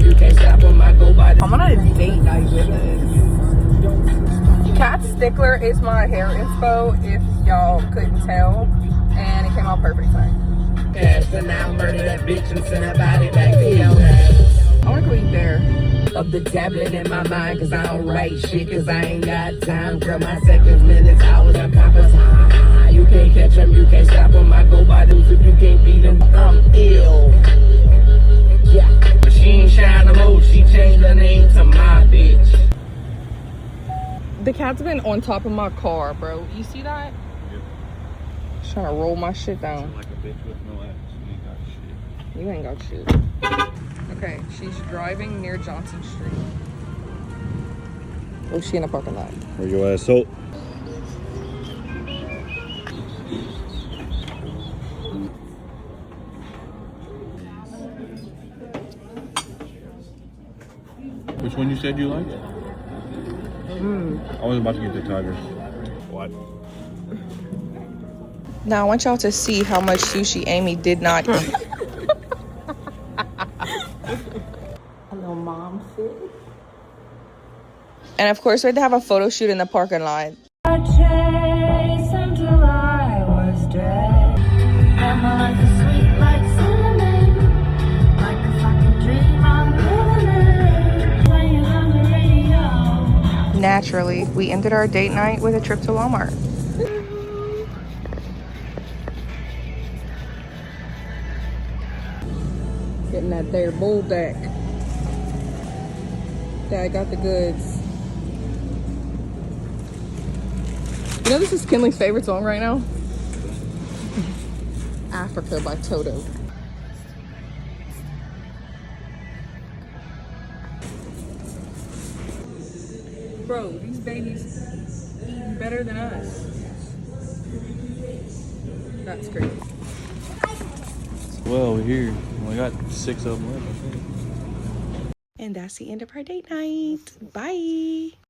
you can't stop them. I go by. I'm on a date night with us. Cat Stickler is my hair inspo, if y'all couldn't tell, and it came out perfect fine. So now murder that bitch and send her body back to your ass. I wanna go eat there. Up the tablet in my mind, cause I don't write shit, cause I ain't got time. Girl, my seconds, minutes, hours, and compass. You can't catch them, you can't stop them. I go by those if you can't beat them. I'm ill. Yeah. But she ain't shine the most, she changed her name to my bitch. The cat's been on top of my car, bro. You see that? Yep. Just trying to roll my shit down. Like a bitch with no ass. You ain't got shit. You ain't got shit. Okay, she's driving near Johnson Street. Oh, she in the parking lot. Where's your ass sold? Which one you said you liked? I was about to get the tigers. What? Now I want y'all to see how much sushi Aimee did not eat. A little mom fit. And of course we had to have a photo shoot in the parking lot. I chased until I was dead. And my life is sweet like cinnamon, like a fucking dream I'm living in. Playing on the radio. Naturally, we ended our date night with a trip to Walmart. Getting that there bull deck. Dad got the goods. You know this is Kinley's favorite song right now? Africa by Toto. Bro, these babies eating better than us. That's crazy. Well, we're here. We got 6 of them left, I think. And that's the end of our date night. Bye.